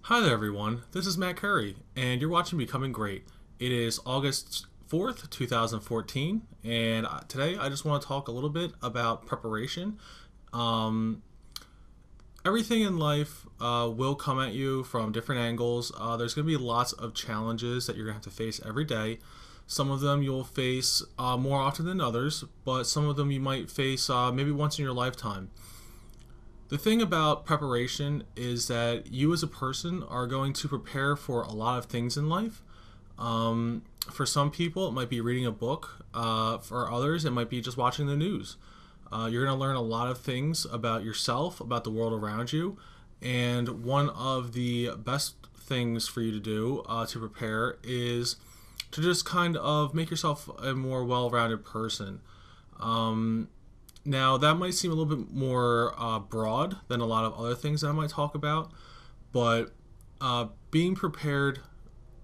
Hi there, everyone. This is Matt Curry, and you're watching Becoming Great. It is August 4th, 2014, and today I just want to talk a little bit about preparation. Um, Everything in life will come at you from different angles. There's going to be lots of challenges that you're going to have to face every day. Some of them you'll face more often than others, but some of them you might face maybe once in your lifetime. The thing about preparation is that you as a person are going to prepare for a lot of things in life. For some people, it might be reading a book. For others, it might be just watching the news. You're going to learn a lot of things about yourself, about the world around you. And one of the best things for you to do to prepare is to just kind of make yourself a more well rounded person. Um, Now, that might seem a little bit more broad than a lot of other things that I might talk about, but being prepared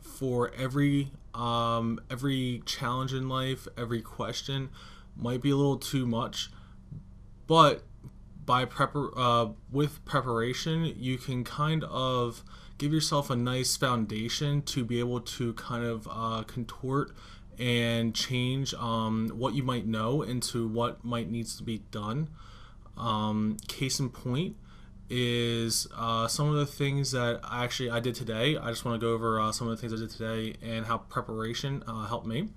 for every challenge in life, every question, might be a little too much. But with preparation, you can kind of give yourself a nice foundation to be able to kind of contort and change what you might know into what might needs to be done. Case in point is some of the things that I did today. I just want to go over some of the things I did today and how preparation helped me.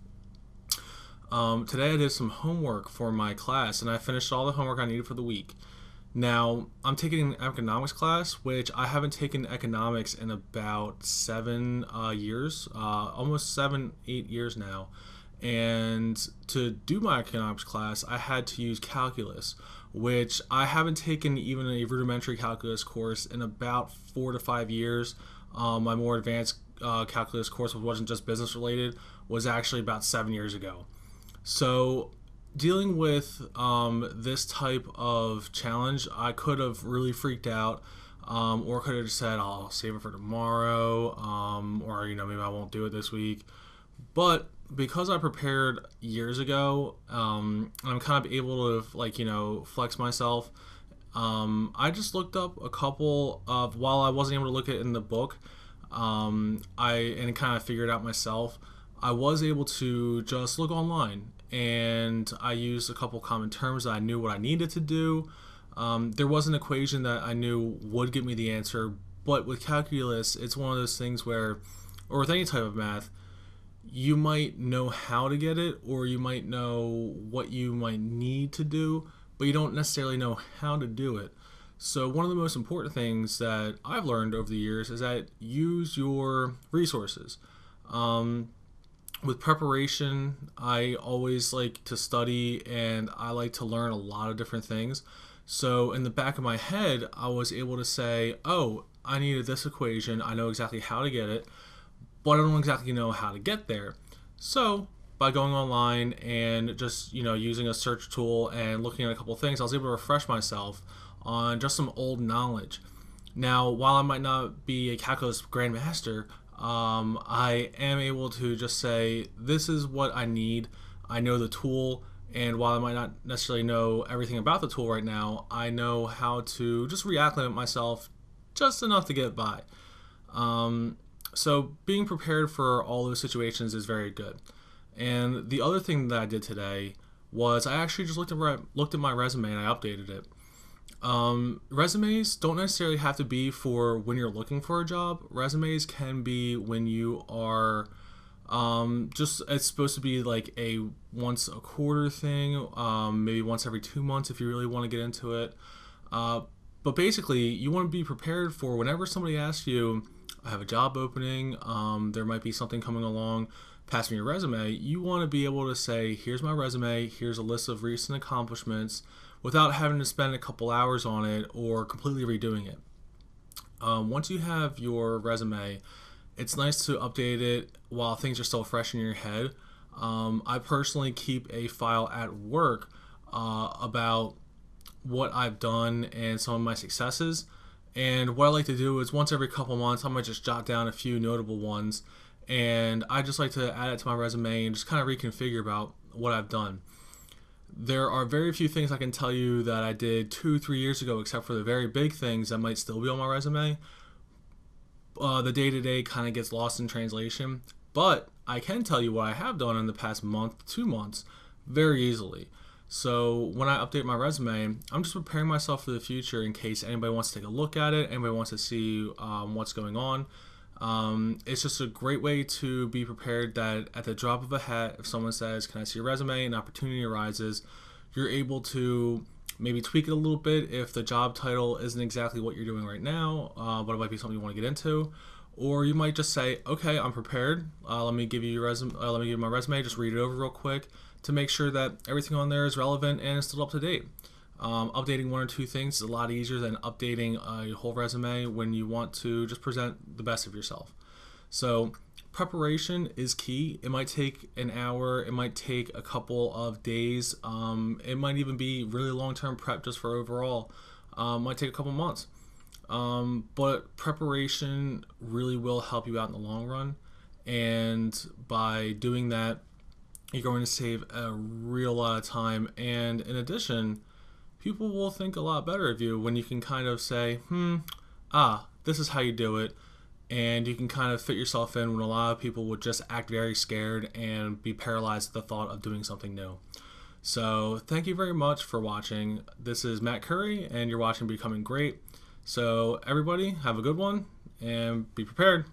Today I did some homework for my class and I finished all the homework I needed for the week. Now, I'm taking an economics class, which I haven't taken economics in about 7 years, almost 7, 8 years now. And to do my economics class, I had to use calculus, which I haven't taken even a rudimentary calculus course in about 4 to 5 years. My more advanced calculus course, which wasn't just business related, was actually about 7 years ago. So dealing with this type of challenge, I could have really freaked out, or could have just said, "I'll save it for tomorrow," or maybe I won't do it this week. But because I prepared years ago, I'm kind of able to flex myself. I just looked up a couple of while I wasn't able to look at it in the book. I and kind of figured it out myself. I was able to just look online and I used a couple common terms that I knew what I needed to do. There was an equation that I knew would give me the answer, but with calculus, it's one of those things where, or with any type of math, you might know how to get it, or you might know what you might need to do, but you don't necessarily know how to do it. So, one of the most important things that I've learned over the years is that use your resources. Um, with preparation, I always like to study and I like to learn a lot of different things. So, in the back of my head, I was able to say, oh, I needed this equation. I know exactly how to get it, but I don't exactly know how to get there. So, by going online and just using a search tool and looking at a couple of things, I was able to refresh myself on just some old knowledge. Now, while I might not be a calculus grandmaster, I am able to just say, this is what I need. I know the tool, and while I might not necessarily know everything about the tool right now, I know how to just reacclimate myself just enough to get by. So being prepared for all those situations is very good. And the other thing that I did today was I actually just looked at my resume and I updated it. Resumes don't necessarily have to be for when you're looking for a job. Resumes can be when you are just it's supposed to be like a once a quarter thing, maybe once every 2 months if you really want to get into it. But basically, you want to be prepared for whenever somebody asks you, I have a job opening, there might be something coming along, pass me your resume. You want to be able to say, here's my resume, here's a list of recent accomplishments, without having to spend a couple hours on it or completely redoing it. Once you have your resume, it's nice to update it while things are still fresh in your head. I personally keep a file at work about what I've done and some of my successes. And what I like to do is once every couple months, I might just jot down a few notable ones. And I just like to add it to my resume and just kind of reconfigure about what I've done. There are very few things I can tell you that I did 2, 3 years ago, except for the very big things that might still be on my resume. The day-to-day kind of gets lost in translation. But I can tell you what I have done in the past month, 2 months, very easily. So when I update my resume, I'm just preparing myself for the future in case anybody wants to take a look at it, anybody wants to see what's going on. It's just a great way to be prepared that at the drop of a hat, if someone says, "Can I see your resume?" an opportunity arises, you're able to maybe tweak it a little bit if the job title isn't exactly what you're doing right now, but it might be something you want to get into. Or you might just say, "Okay, I'm prepared. Let me give you your resume. Let me give you my resume. Just read it over real quick to make sure that everything on there is relevant and is still up to date." Updating one or two things is a lot easier than updating a whole resume when you want to just present the best of yourself. So preparation is key. It might take an hour. It might take a couple of days. It might even be really long-term prep just for overall. Might take a couple months. But preparation really will help you out in the long run. And by doing that, you're going to save a real lot of time. And in addition, people will think a lot better of you when you can kind of say, this is how you do it. And you can kind of fit yourself in when a lot of people would just act very scared and be paralyzed at the thought of doing something new. So thank you very much for watching. This is Matt Curry, and you're watching Becoming Great. So everybody, have a good one and be prepared.